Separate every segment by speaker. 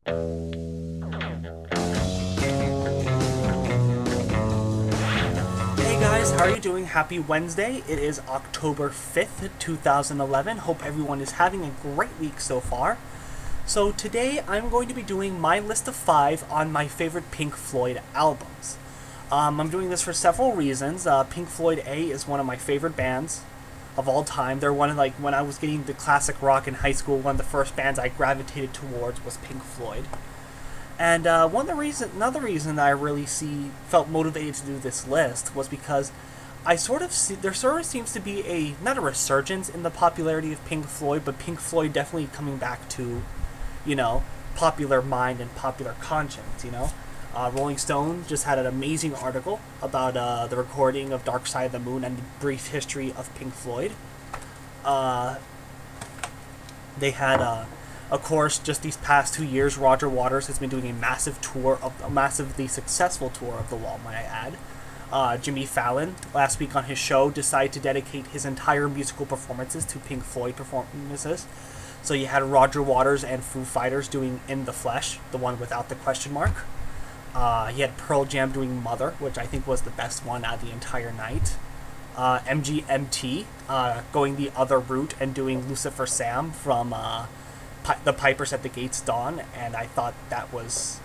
Speaker 1: Hey guys, how are you doing? Happy Wednesday. It is October 5th, 2011. Hope everyone is having a great week so far. So today I'm going to be doing my list of 5 on my favorite Pink Floyd albums. I'm doing this for several reasons. Pink Floyd A is one of my favorite bands of all time. They're one of, like, when I was getting into classic rock in high school, one of the first bands I gravitated towards was Pink Floyd. And another reason that I really felt motivated to do this list was because I sort of see there sort of seems to be not a resurgence in the popularity of Pink Floyd, but Pink Floyd definitely coming back to, popular mind and popular conscience. Rolling Stone just had an amazing article about the recording of Dark Side of the Moon and the brief history of Pink Floyd. They had Of course, just these past 2 years, Roger Waters has been doing a massively successful tour of the Wall, might I add. Jimmy Fallon, last week on his show, decided to dedicate his entire musical performances to Pink Floyd performances. So you had Roger Waters and Foo Fighters doing In the Flesh, the one without the question mark. He had Pearl Jam doing Mother, which I think was the best one out of the entire night. MGMT going the other route and doing Lucifer Sam from The Pipers at the Gates Dawn, and I thought that was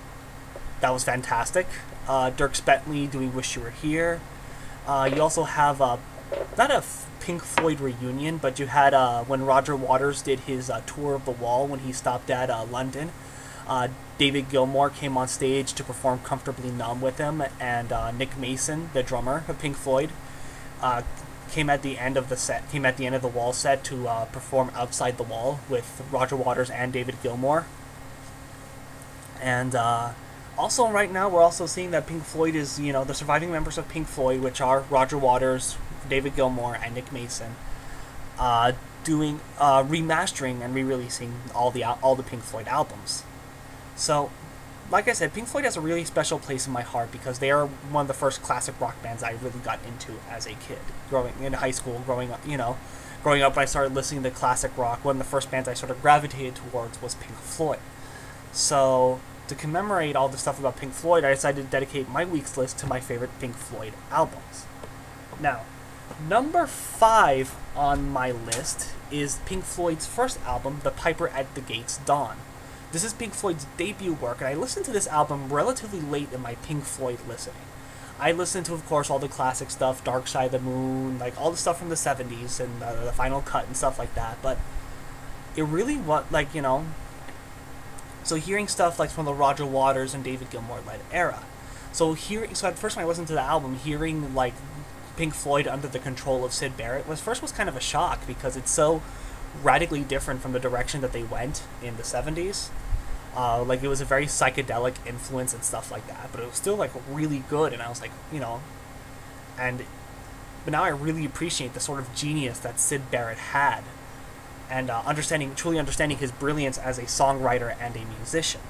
Speaker 1: fantastic. Dierks Bentley doing Wish You Were Here. You also have not a Pink Floyd reunion, but you had when Roger Waters did his tour of the Wall when he stopped at London. David Gilmour came on stage to perform Comfortably Numb with him, and Nick Mason, the drummer of Pink Floyd, came at the end of the Wall set to perform Outside the Wall with Roger Waters and David Gilmour. And also right now we're also seeing that Pink Floyd is, the surviving members of Pink Floyd, which are Roger Waters, David Gilmour, and Nick Mason, doing remastering and re-releasing all the Pink Floyd albums. So, like I said, Pink Floyd has a really special place in my heart because they are one of the first classic rock bands I really got into as a kid, growing in high school, growing up when I started listening to classic rock. One of the first bands I sort of gravitated towards was Pink Floyd. So, to commemorate all the stuff about Pink Floyd, I decided to dedicate my week's list to my favorite Pink Floyd albums. Now, number 5 on my list is Pink Floyd's first album, The Piper at the Gates Dawn. This is Pink Floyd's debut work, and I listened to this album relatively late in my Pink Floyd listening. I listened to, of course, all the classic stuff, Dark Side of the Moon, like all the stuff from the 70s and the Final Cut and stuff like that, but it really so hearing stuff like from the Roger Waters and David Gilmour led era. So at first when I listened to the album, hearing like Pink Floyd under the control of Syd Barrett was kind of a shock because it's so radically different from the direction that they went in the 70s. It was a very psychedelic influence and stuff like that, but it was still like really good, and I was like, but now I really appreciate the sort of genius that Syd Barrett had, and truly understanding his brilliance as a songwriter and a musician.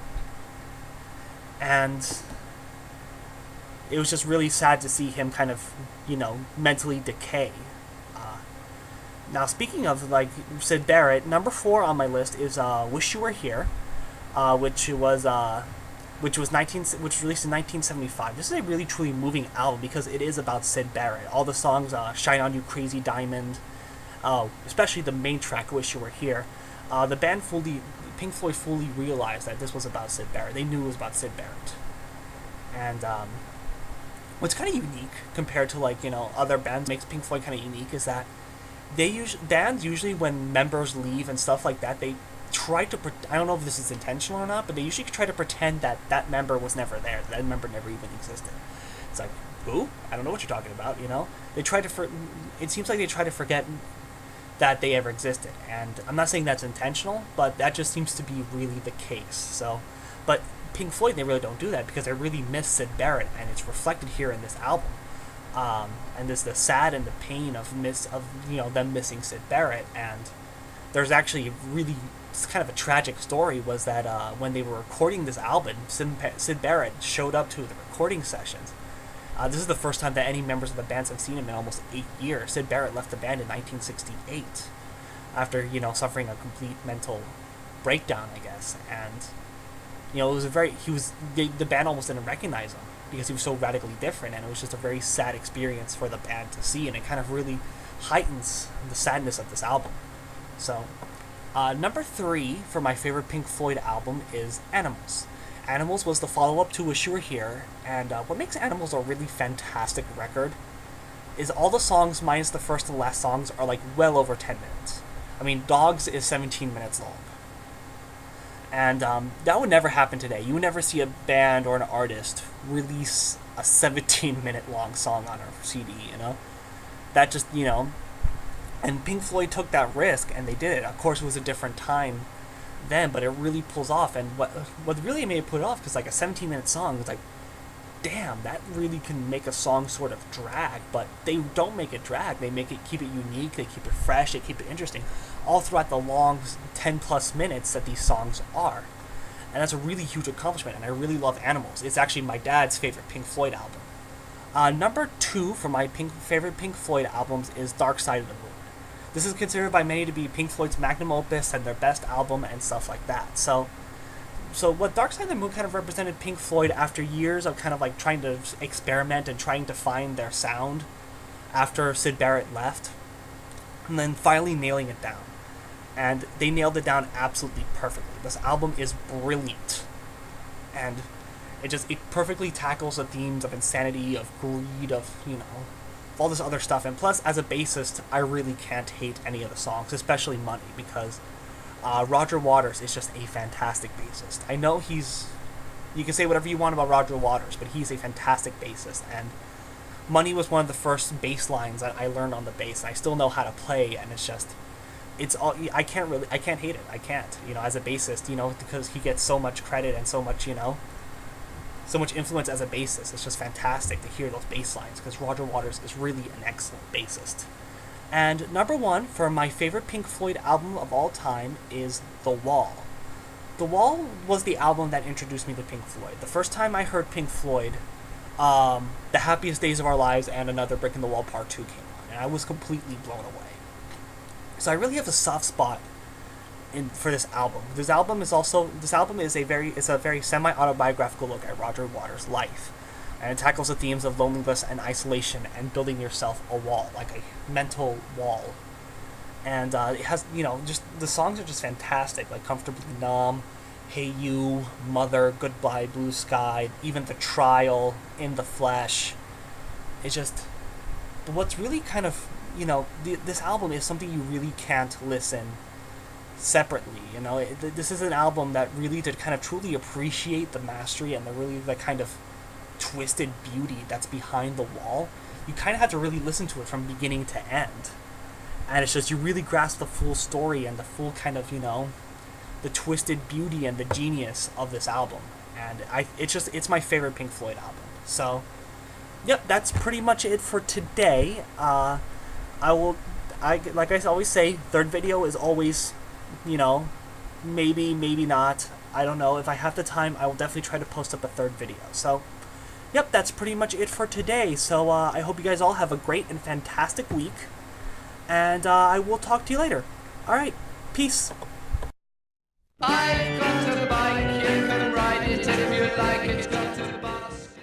Speaker 1: And it was just really sad to see him kind of, mentally decay. Now, speaking of Syd Barrett, number 4 on my list is "Wish You Were Here," which was released in 1975. This is a really truly moving album because it is about Syd Barrett. All the songs, "Shine on You, Crazy Diamond," especially the main track, "Wish You Were Here." Pink Floyd fully realized that this was about Syd Barrett. They knew it was about Syd Barrett, and what's kind of unique compared to other bands makes Pink Floyd kind of unique is that bands usually, when members leave and stuff like that, they try to I don't know if this is intentional or not, but they usually try to pretend that member was never there, that member never even existed. It's like, who? I don't know what you're talking about. They try to it seems like they try to forget that they ever existed, and I'm not saying that's intentional, but that just seems to be really the case. So, but Pink Floyd, they really don't do that because they really miss Syd Barrett, and it's reflected here in this album. And there's the sad and the pain of them missing Syd Barrett, and there's actually it's kind of a tragic story was that when they were recording this album, Syd Barrett showed up to the recording sessions. This is the first time that any members of the band have seen him in almost 8 years. Syd Barrett left the band in 1968 after suffering a complete mental breakdown, I guess, and You know, it was a very the band almost didn't recognize him because he was so radically different, and it was just a very sad experience for the band to see, and it kind of really heightens the sadness of this album. So, number 3 for my favorite Pink Floyd album is Animals. Animals was the follow-up to Wish You Were Here, and what makes Animals a really fantastic record is all the songs minus the first and last songs are like well over 10 minutes. I mean, Dogs is 17 minutes long. And that would never happen today. You would never see a band or an artist release a 17-minute long song on a CD, you know? That just, you know... And Pink Floyd took that risk, and they did it. Of course, it was a different time then, but it really pulls off. And what really made it put it off, because like a 17-minute song, it's like, damn, that really can make a song sort of drag, but they don't make it drag. They make it, keep it unique, they keep it fresh, they keep it interesting, all throughout the long 10-plus minutes that these songs are. And that's a really huge accomplishment, and I really love Animals. It's actually my dad's favorite Pink Floyd album. Number 2 for my favorite Pink Floyd albums is Dark Side of the Moon. This is considered by many to be Pink Floyd's magnum opus and their best album and stuff like that. So what Dark Side of the Moon kind of represented Pink Floyd after years of kind of like trying to experiment and trying to find their sound after Syd Barrett left, and then finally nailing it down. And they nailed it down absolutely perfectly. This album is brilliant. And it perfectly tackles the themes of insanity, of greed, of, you know, all this other stuff. And plus, as a bassist, I really can't hate any of the songs, especially Money, because Roger Waters is just a fantastic bassist. I know you can say whatever you want about Roger Waters, but he's a fantastic bassist, and Money was one of the first bass lines that I learned on the bass, and I still know how to play, and I can't hate it. I can't, you know, as a bassist, you know, because he gets so much credit and so much, you know, so much influence as a bassist. It's just fantastic to hear those bass lines, because Roger Waters is really an excellent bassist. And number 1 for my favorite Pink Floyd album of all time is The Wall. The Wall was the album that introduced me to Pink Floyd. The first time I heard Pink Floyd, The Happiest Days of Our Lives and Another Brick in the Wall Part 2 came on, and I was completely blown away. So I really have a soft spot for this album. This album is a very semi-autobiographical look at Roger Waters' life, and it tackles the themes of loneliness and isolation and building yourself a wall, like a mental wall. And it has, you know, just the songs are just fantastic, like Comfortably Numb, Hey You, Mother, Goodbye Blue Sky, even The Trial, In the Flesh. It's just, but what's really kind of, you know, this album is something you really can't listen separately. You know, this is an album that really, to kind of truly appreciate the mastery and the kind of twisted beauty that's behind The Wall, you kind of have to really listen to it from beginning to end. And it's just, you really grasp the full story and the full kind of, you know, the twisted beauty and the genius of this album. And it's my favorite Pink Floyd album. So, yep, that's pretty much it for today. Like I always say, third video is always, you know, maybe not. I don't know. If I have the time, I will definitely try to post up a third video. So, yep, that's pretty much it for today. So, I hope you guys all have a great and fantastic week. And I will talk to you later. Alright, peace.
Speaker 2: I